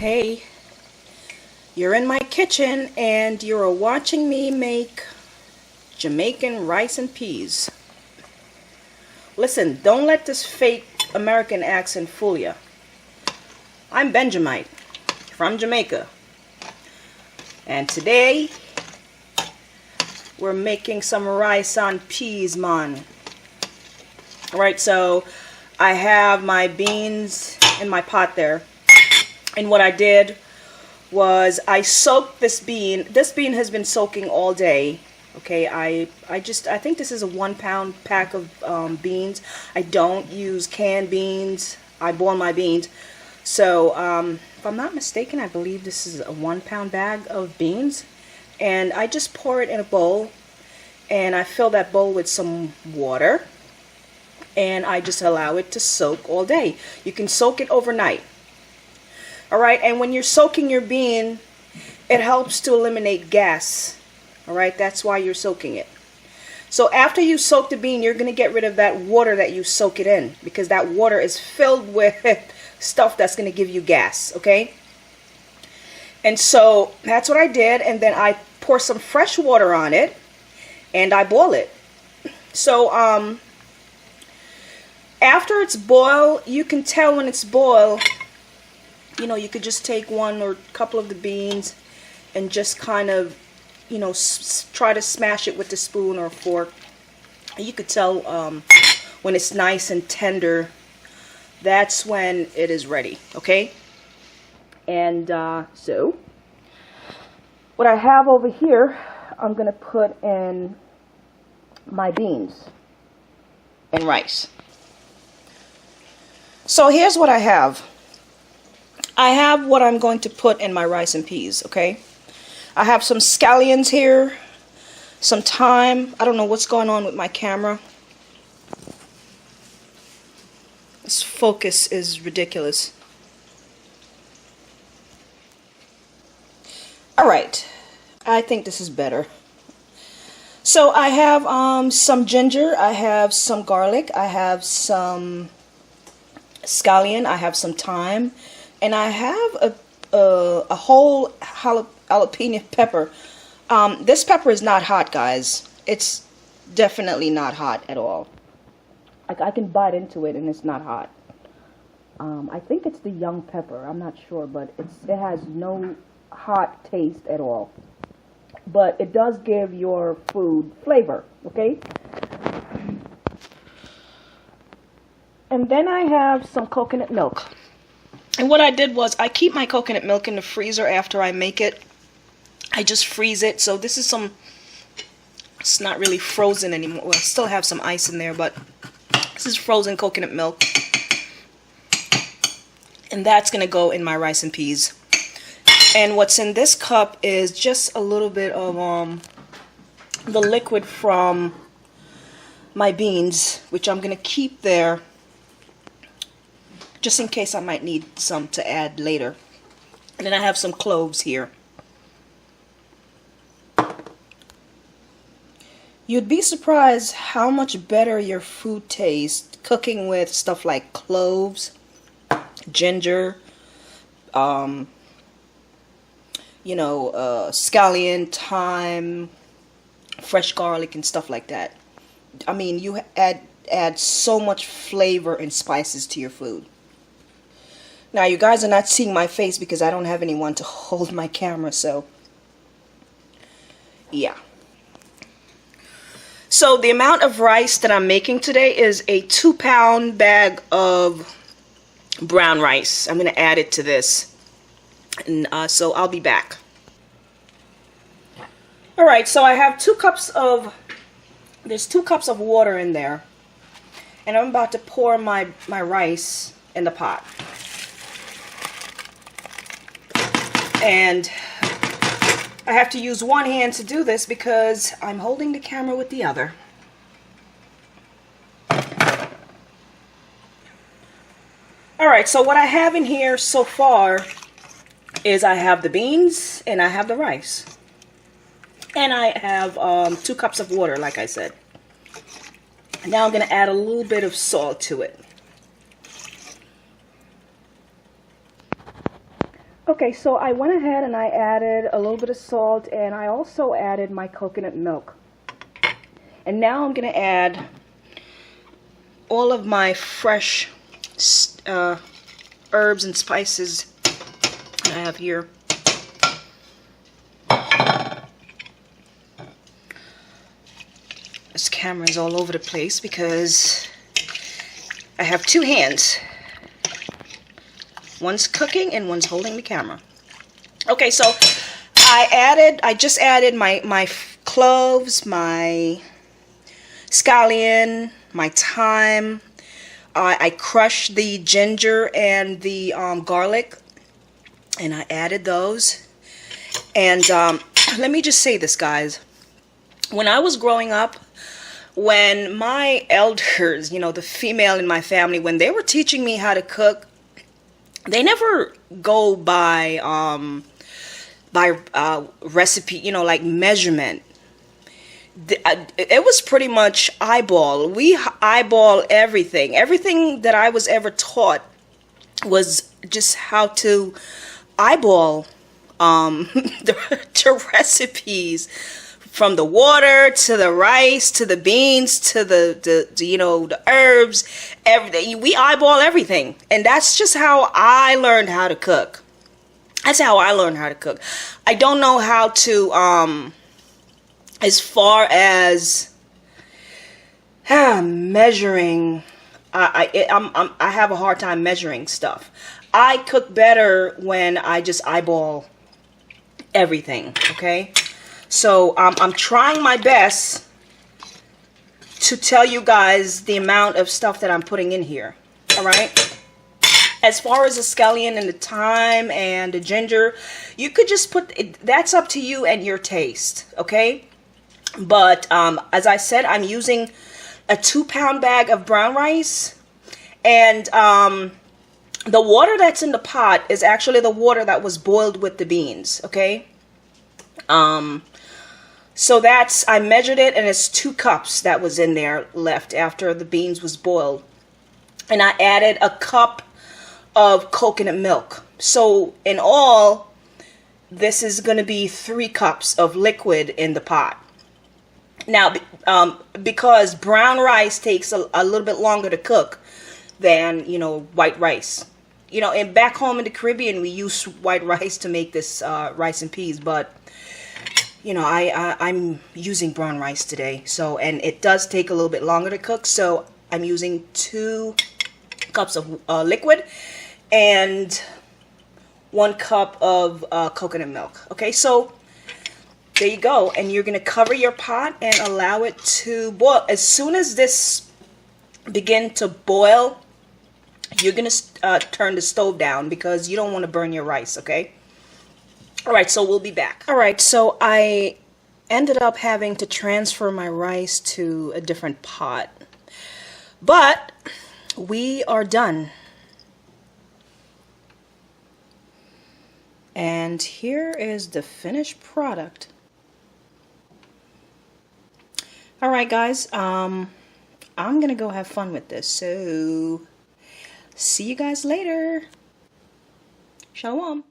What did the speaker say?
Hey, you're in my kitchen and you're watching me make Jamaican rice and peas. Listen, don't let this fake American accent fool you. I'm Benjamite from Jamaica. And today, we're making some rice and peas, man. Alright, so I have my beans in my pot there. And what I did was I soaked this bean. This bean has been soaking all day. Okay, I think this is a 1 pound pack of beans. I don't use canned beans. I boil my beans. So if I'm not mistaken, I believe this is a 1 pound bag of beans. And I just pour it in a bowl. And I fill that bowl with some water. And I just allow it to soak all day. You can soak it overnight. Alright, and when you're soaking your bean, it helps to eliminate gas. Alright, that's why you're soaking it. So after you soak the bean, you're going to get rid of that water that you soak it in. Because that water is filled with stuff that's going to give you gas. Okay? And so that's what I did. And then I pour some fresh water on it. And I boil it. So after it's boiled, you can tell when it's boiled. You know, you could just take one or a couple of the beans and just kind of, you know, try to smash it with a spoon or a fork. And you could tell when it's nice and tender, that's when it is ready, okay? And so, what I have over here, I'm going to put in my beans and rice. So here's what I have. I have what I'm going to put in my rice and peas, okay? I have some scallions here, some thyme. I don't know what's going on with my camera. This focus is ridiculous. Alright, I think this is better. So I have some ginger, I have some garlic, I have some scallion, I have some thyme. And I have a whole jalapeno pepper. This pepper is not hot, guys. It's definitely not hot at all. I can bite into it and it's not hot. I think it's the young pepper. I'm not sure, but it has no hot taste at all. But it does give your food flavor, okay? And then I have some coconut milk. And what I did was I keep my coconut milk in the freezer after I make it. I just freeze it. So this is it's not really frozen anymore. Well, I still have some ice in there, but this is frozen coconut milk. And that's going to go in my rice and peas. And what's in this cup is just a little bit of the liquid from my beans, which I'm going to keep there. Just in case I might need some to add later. And then I have some cloves here. You'd be surprised how much better your food tastes cooking with stuff like cloves, ginger, scallion, thyme, fresh garlic and stuff like that. I mean, you add so much flavor and spices to your food. Now, you guys are not seeing my face because I don't have anyone to hold my camera, so yeah. So the amount of rice that I'm making today is a 2 pound bag of brown rice. I'm going to add it to this, and so I'll be back. Alright, so I have there's 2 cups of water in there, and I'm about to pour my rice in the pot. And I have to use one hand to do this because I'm holding the camera with the other. Alright, so what I have in here so far is I have the beans and I have the rice. And I have 2 cups of water, like I said. And now I'm going to add a little bit of salt to it. Okay, so I went ahead and I added a little bit of salt, and I also added my coconut milk. And now I'm going to add all of my fresh herbs and spices I have here. This camera is all over the place because I have two hands. One's cooking and one's holding the camera. Okay, so I just added my cloves, my scallion, my thyme. I crushed the ginger and the garlic, and I added those. And let me just say this, guys. When I was growing up, when my elders, you know, the female in my family, when they were teaching me how to cook, they never go by recipe, you know, like measurement. It was pretty much eyeball. We eyeball everything. Everything that I was ever taught was just how to eyeball the recipes, from the water to the rice to the beans to the you know, the herbs, everything. We eyeball everything, and that's just how I learned how to cook. That's how I learned how to cook. I don't know how to as far as measuring. I have a hard time measuring stuff. I cook better when I just eyeball everything. Okay. So I'm trying my best to tell you guys the amount of stuff that I'm putting in here. All right. As far as the scallion and the thyme and the ginger, you could just put it, that's up to you and your taste. Okay. But as I said, I'm using a 2-pound bag of brown rice, and the water that's in the pot is actually the water that was boiled with the beans. Okay. So that's, I measured it, and it's 2 cups that was in there left after the beans was boiled. And I added a cup of coconut milk. So in all, this is going to be 3 cups of liquid in the pot. Now, because brown rice takes a little bit longer to cook than, you know, white rice. You know, and back home in the Caribbean, we use white rice to make this rice and peas, but you know, I'm using brown rice today. So, and it does take a little bit longer to cook. So I'm using 2 cups of liquid and 1 cup of coconut milk. Okay, so there you go. And you're going to cover your pot and allow it to boil. As soon as this begin to boil, you're going to turn the stove down because you don't want to burn your rice, okay? Alright, so we'll be back. Alright, so I ended up having to transfer my rice to a different pot. But we are done. And here is the finished product. Alright guys, I'm gonna go have fun with this. So see you guys later. Shalom.